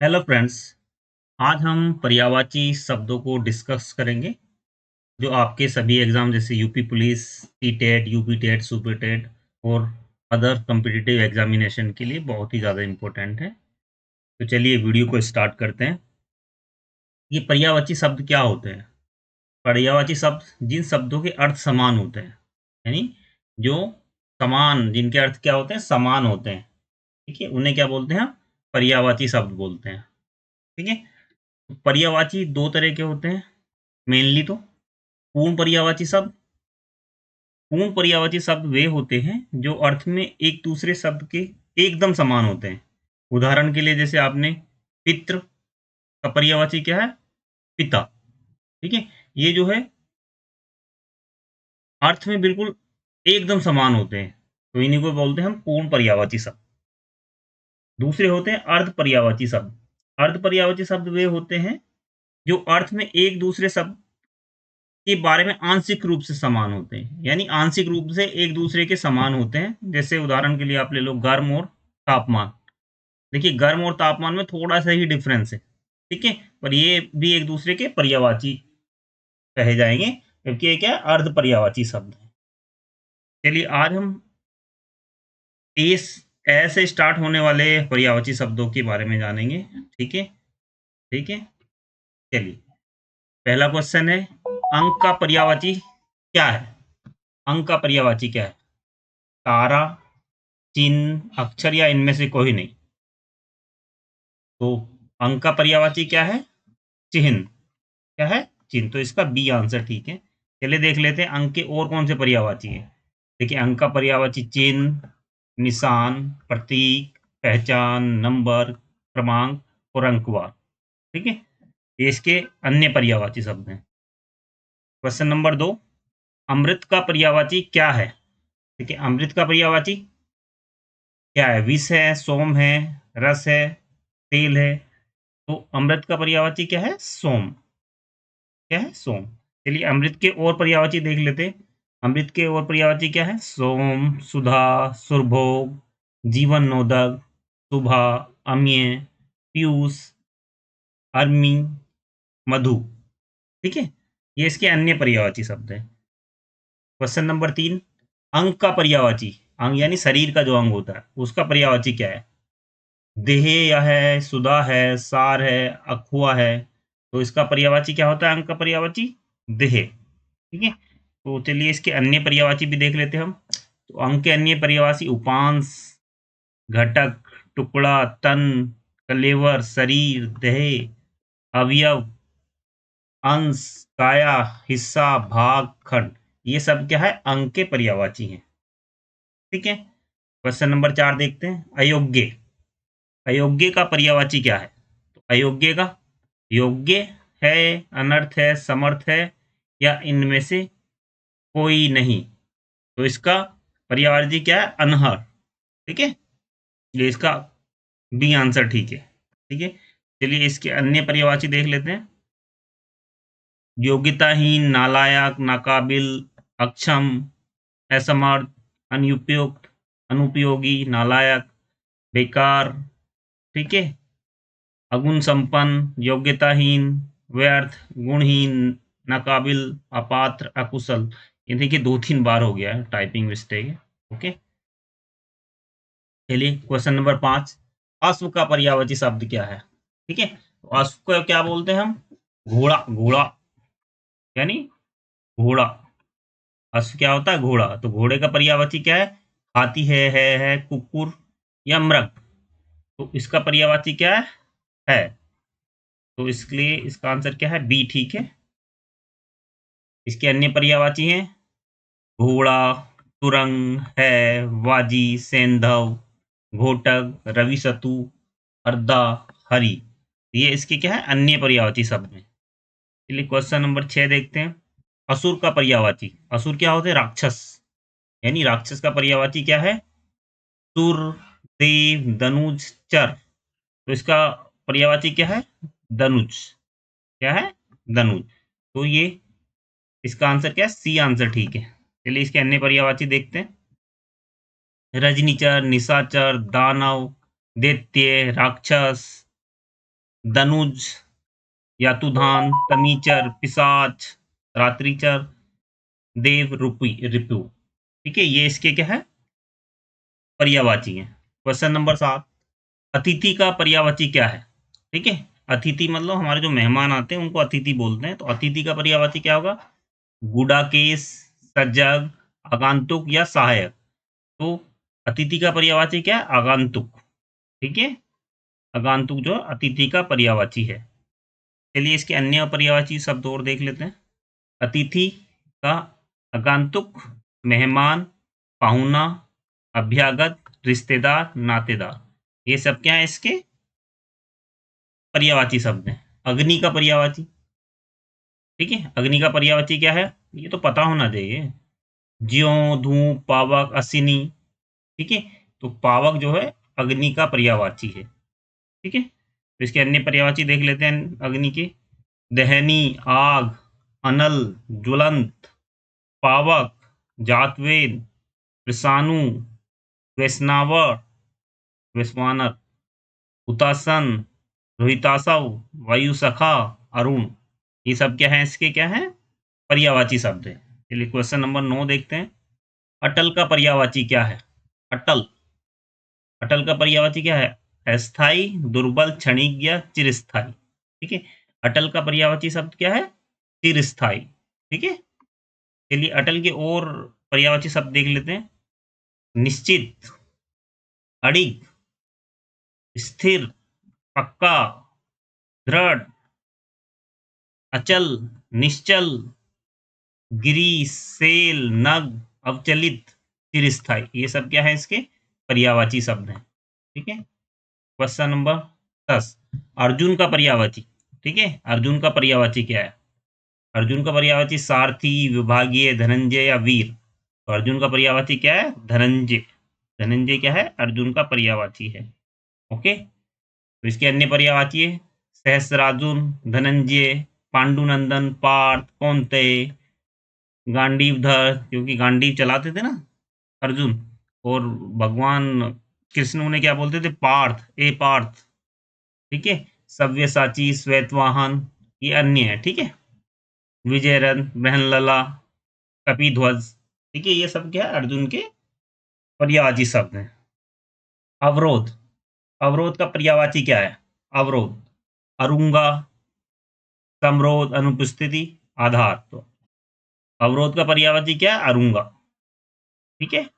Hello friends. आज हम पर्यायवाची शब्दों को डिस्कस करेंगे जो आपके सभी एग्जाम जैसे UP police, T TET, UP TET, super TET और अदर कॉम्पिटिटिव एग्जामिनेशन के लिए बहुत ही ज़्यादा इम्पोर्टेंट है। तो चलिए वीडियो को स्टार्ट करते हैं। ये पर्यायवाची शब्द क्या होते हैं? पर्यायवाची शब्द जिन शब्दों के अर्थ समान होते हैं, यानी जो समान, जिनके अर्थ क्या होते हैं, समान होते हैं। ठीक है, उन्हें क्या बोलते हैं हम? पर्यायवाची शब्द बोलते हैं। ठीक है। पर्यायवाची दो तरह के होते हैं मेनली। तो पूर्ण पर्यायवाची शब्द, पूर्ण पर्यायवाची शब्द वे होते हैं जो अर्थ में एक दूसरे शब्द के एकदम समान होते हैं। उदाहरण के लिए जैसे आपने पितृ का पर्यायवाची क्या है? पिता। ठीक है, ये जो है अर्थ में बिल्कुल एकदम समान होते हैं, तो इन्हीं को बोलते हैं हम पूर्ण पर्यायवाची शब्द। दूसरे होते हैं अर्ध पर्यायवाची शब्द। अर्ध पर्यायवाची शब्द वे होते हैं जो अर्थ में एक दूसरे शब्द के बारे में आंशिक रूप से समान होते हैं, यानी आंशिक रूप से एक दूसरे के समान होते हैं। जैसे उदाहरण के लिए आप ले लो गर्म और तापमान। देखिए गर्म और तापमान में थोड़ा सा ही डिफरेंस है, ठीक है, पर ये भी एक दूसरे के पर्यायवाची कहे जाएंगे, क्योंकि ये क्या है? अर्ध पर्यायवाची शब्द है। चलिए आज हम इस ऐसे स्टार्ट होने वाले पर्यायवाची शब्दों के बारे में जानेंगे। ठीक है, ठीक है। चलिए पहला क्वेश्चन है, अंक का पर्यायवाची क्या है? अंक का पर्यायवाची क्या है? तारा, चिन्ह, अक्षर या इनमें से कोई नहीं? तो अंक का पर्यायवाची क्या है? चिन्ह। क्या है? चिन्ह। तो इसका बी आंसर ठीक है। चलिए देख लेते हैं अंक के और कौन से पर्यायवाची है। देखिए अंक का पर्यायवाची चिन्ह, निशान, प्रतीक, पहचान, नंबर, क्रमांक और अंकवार। ठीक है, ये इसके अन्य पर्यायवाची शब्द हैं। क्वेश्चन नंबर 2, अमृत का पर्यायवाची क्या है? ठीक है, अमृत का पर्यायवाची क्या है? विष है, सोम है, रस है, तेल है। तो अमृत का पर्यायवाची क्या है? सोम। क्या है? सोम। चलिए अमृत के और पर्यायवाची देख लेते हैं। अमृत के और पर्यायवाची क्या है? सोम, सुधा, सुरभोग, जीवननोदक, शुभा, अम्य, पीयूष, अर्मी, मधु। ठीक है, ये इसके अन्य पर्यायवाची शब्द हैं। क्वेश्चन नंबर 3, अंग का पर्यायवाची, अंग यानी शरीर का जो अंग होता है उसका पर्यायवाची क्या है? देह या है, सुधा है, सार है, अखुआ है। तो इसका पर्यायवाची क्या होता है? अंक का पर्यायवाची देह। ठीक है, तो चलिए इसके अन्य पर्यायवाची भी देख लेते हैं हम। तो अंक के अन्य पर्यायवाची उपांश, घटक, टुकड़ा, तन, कलेवर, शरीर, देह, अवयव, अंश, काया, हिस्सा, भाग, खंड। ये सब क्या है? अंक के पर्यायवाची हैं। ठीक है, क्वेश्चन नंबर 4 देखते हैं, अयोग्य। अयोग्य का पर्यायवाची क्या है? तो अयोग्य का, योग्य है, अनर्थ है, समर्थ है या इनमें से कोई नहीं? तो इसका पर्यायवाची क्या है? अनहर। ठीक है, ये इसका बी आंसर ठीक है। ठीक है, चलिए इसके अन्य पर्यायवाची देख लेते हैं। योग्यताहीन, नालायक, नाकाबिल, अक्षम, असमर्थ, अनुपयुक्त, अनुपयोगी, नालायक, बेकार। ठीक है, अगुण संपन्न, योग्यताहीन, व्यर्थ, गुणहीन, नाकाबिल, अपात्र, अकुशल। ये देखिए 2-3 बार हो गया है, टाइपिंग मिस्टेक है। ओके, चलिए क्वेश्चन नंबर 5, अश्व का पर्यायवाची शब्द क्या है? ठीक है, तो अश्व को क्या बोलते हैं हम? घोड़ा। घोड़ा यानी घोड़ा। अश्व क्या होता है? घोड़ा। तो घोड़े का पर्यायवाची क्या है? हाथी है, कुकुर या मृग। तो इसका पर्यायवाची क्या है? तो इसके लिए इसका आंसर क्या है? बी ठीक है। इसके अन्य पर्यायवाची हैं घोड़ा, तुरंग, है, वाजी, सेंधव, घोटक, रविशतु, अर्दा, हरि। ये इसके क्या है? अन्य पर्यायवाची शब्द हैं। चलिए क्वेश्चन नंबर 6 देखते हैं, असुर का पर्यायवाची। असुर क्या होते हैं? राक्षस। यानी राक्षस का पर्यायवाची क्या है? सुर, देव, दनुज, चर। तो इसका पर्यायवाची क्या है? दनुज। क्या है? दनुज। तो ये इसका आंसर क्या है? सी आंसर ठीक है। चलिए इसके अन्य पर्यायवाची देखते हैं, रजनीचर, निशाचर, दानव, दैत्य, राक्षस, दनुज, यातुधान, तमीचर, पिशाच, रात्रिचर, देव, रिपु। ठीक है, ये इसके क्या है, पर्यायवाची है। क्वेश्चन नंबर 7, अतिथि का पर्यायवाची क्या है? ठीक है, अतिथि मतलब हमारे जो मेहमान आते हैं उनको अतिथि बोलते हैं, तो अतिथि का पर्यायवाची क्या होगा? गुडाकेश, सजग, आगंतुक या सहायक। तो अतिथि का पर्यायवाची क्या है? आगंतुक। ठीक है, आगंतुक जो अतिथि का पर्यायवाची है। चलिए इसके अन्य पर्यायवाची शब्द और देख लेते हैं। अतिथि का आगंतुक, मेहमान, पाहुना, अभ्यागत, रिश्तेदार, नातेदार, ये सब क्या है इसके पर्यायवाची शब्द हैं। अग्नि का पर्यायवाची, ठीक है, अग्नि का पर्यायवाची क्या है? ये तो पता होना चाहिए। ज्यों, धूप, पावक, असिनी। ठीक है, तो पावक जो है अग्नि का पर्यायवाची है। ठीक है, तो इसके अन्य पर्यायवाची देख लेते हैं अग्नि के। दहनी, आग, अनल, ज्वलंत, पावक, जातवेद, विषाणु, वैष्णवर, वैश्वानर, हुतासन, रोहितासव, वायुसखा, अरुण, ये सब क्या है इसके क्या है पर्यायवाची शब्द है। चलिए क्वेश्चन नंबर 9 देखते हैं। अटल का पर्यायवाची क्या है? अटल, अटल का पर्यायवाची क्या है? अस्थाई, दुर्बल, क्षणिक या चिरस्थाई। ठीक है, अटल का पर्यायवाची शब्द क्या है? चिरस्थाई। ठीक है, चलिए अटल के और पर्यायवाची शब्द देख लेते हैं। निश्चित, अड़िग, स्थिर, पक्का, दृढ़, अचल, निश्चल, गिरी, सेल, नग, अवचलित, चिरस्थाई, ये सब क्या है इसके पर्यायवाची शब्द हैं। ठीक है, क्वेश्चन नंबर 10, अर्जुन का पर्यायवाची। ठीक है, अर्जुन का पर्यायवाची क्या है? अर्जुन का पर्यायवाची सारथी, विभागीय, धनंजय या वीर। तो अर्जुन का पर्यायवाची क्या है? धनंजय। धनंजय क्या है? अर्जुन का पर्यायवाची है। ओके, तो इसके अन्य पर्यायवाची है सहस्रार्जुन, धनंजय, पांडुनंदन, पार्थ, कौन्तेय, गांडीवधर, क्योंकि गांडीव चलाते थे ना अर्जुन, और भगवान कृष्ण उन्हें क्या बोलते थे? पार्थ, ए पार्थ। ठीक है, सव्यसाची, श्वेतवाहन, ये अन्य है। ठीक है, विजयरथ, बृहनलला, कपिध्वज। ठीक है, ये सब क्या है? अर्जुन के पर्यायवाची शब्द हैं। अवरोध, अवरोध का पर्यायवाची क्या है? अवरोध, अरुंगा, समरोध, अनुपस्थिति, आधार। तो अवरोध का पर्यायवाची क्या है? अरुंगा। ठीक है,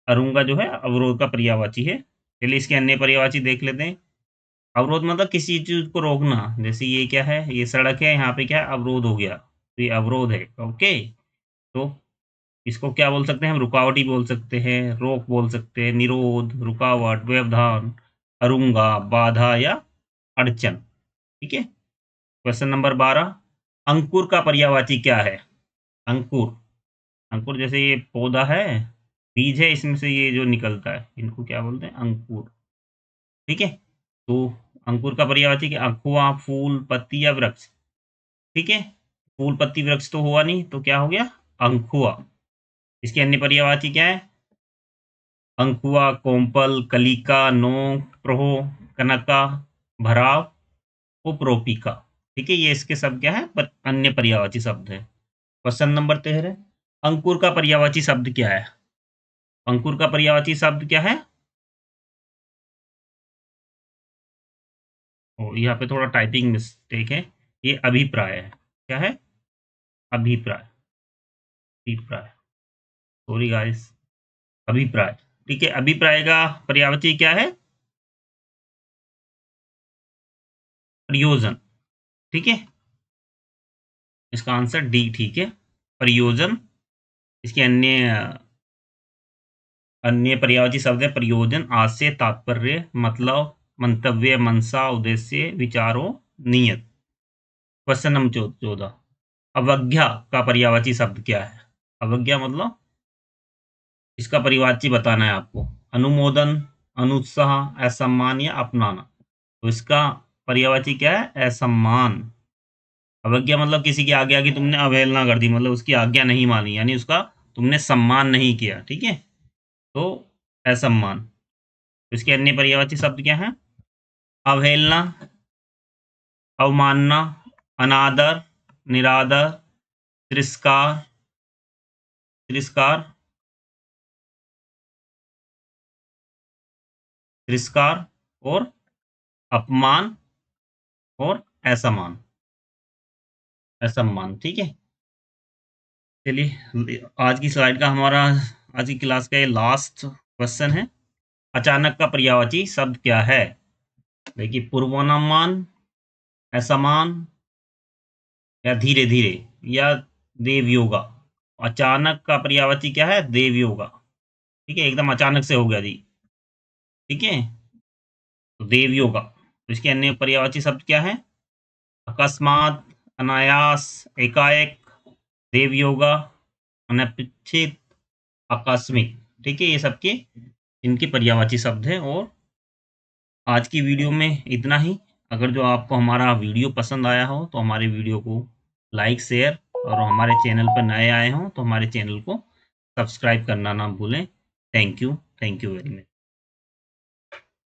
अरुंगा जो है अवरोध का पर्यायवाची है। चलिए इसके अन्य पर्यायवाची देख लेते हैं। अवरोध मतलब किसी चीज को रोकना, जैसे ये क्या है? ये सड़क है, यहाँ पे क्या है? अवरोध हो गया, तो ये अवरोध है। ओके, तो इसको क्या बोल सकते हैं हम? रुकावटी बोल सकते हैं, रोक बोल सकते हैं, निरोध, रुकावट, व्यवधान, अरुंगा, बाधा या अड़चन। ठीक है, क्वेश्चन नंबर 12, अंकुर का पर्यायवाची क्या है? अंकुर, अंकुर जैसे ये पौधा है, बीज है, इसमें से ये जो निकलता है इनको क्या बोलते हैं? अंकुर। ठीक है, तो अंकुर का पर्यायवाची क्या? अखुआ, फूल, पत्ती या वृक्ष। ठीक है, फूल, पत्ती, वृक्ष तो हुआ नहीं, तो क्या हो गया? अंकुआ। इसके अन्य पर्यायवाची क्या है? अंकुआ, कोम्पल, कलिका, नोक, प्रोह, कनका, भराव, उपरोपिका। ठीक है, ये इसके शब्द क्या है? अन्य पर्यायवाची शब्द है। क्वेश्चन नंबर 13, अंकुर का पर्यायवाची शब्द क्या है? अंकुर का पर्यायवाची शब्द क्या है? यहाँ पे थोड़ा टाइपिंग मिस्टेक है, ये अभिप्राय है। क्या है? अभिप्राय, अभिप्राय, सॉरी गाइस, अभिप्राय। ठीक है, अभिप्राय का पर्यायवाची क्या है? प्रयोजन। ठीक है, इसका आंसर डी ठीक है, प्रयोजन। इसके अन्य अन्य पर्यायवाची शब्द है प्रयोजन, आशय, तात्पर्य, मतलब, मंतव्य, मनसा, उद्देश्य, विचारों, नियत। क्वेश्चन नंबर 14, अवज्ञा का पर्यायवाची शब्द क्या है? अवज्ञा मतलब इसका पर्यायवाची बताना है आपको। अनुमोदन, अनुत्साह, असम्मान या अपनाना। तो इसका पर्यायवाची क्या है? असम्मान। अवज्ञा मतलब किसी की आज्ञा की तुमने अवहेलना कर दी, मतलब उसकी आज्ञा नहीं मानी, यानी उसका तुमने सम्मान नहीं किया। ठीक है, तो असम्मान। तो इसके अन्य पर्यायवाची शब्द क्या है? अवहेलना, अवमानना, अनादर, निरादर, तिरस्कार, तिरस्कार, तिरस्कार और अपमान और असम्मान, असम्मान। ठीक है, चलिए आज की स्लाइड का हमारा आज की क्लास का ये लास्ट क्वेश्चन है। अचानक का पर्यायवाची शब्द क्या है? देखिए, पूर्वानुमान, असमान या धीरे धीरे या देवयोगा। अचानक का पर्यायवाची क्या है? देवयोगा। ठीक है, एकदम अचानक से हो गया जी। ठीक है, तो देवयोगा। तो इसके अन्य पर्यायवाची शब्द क्या है? अकस्मात, अनायास, एकाएक, देवयोगा, अनपेक्षित, आकस्मिक। ठीक है, ये सबके इनके पर्यायवाची शब्द हैं। और आज की वीडियो में इतना ही। अगर जो आपको हमारा वीडियो पसंद आया हो तो हमारे वीडियो को लाइक, शेयर, और हमारे चैनल पर नए आए हों तो हमारे चैनल को सब्सक्राइब करना ना भूलें। Thank you very much.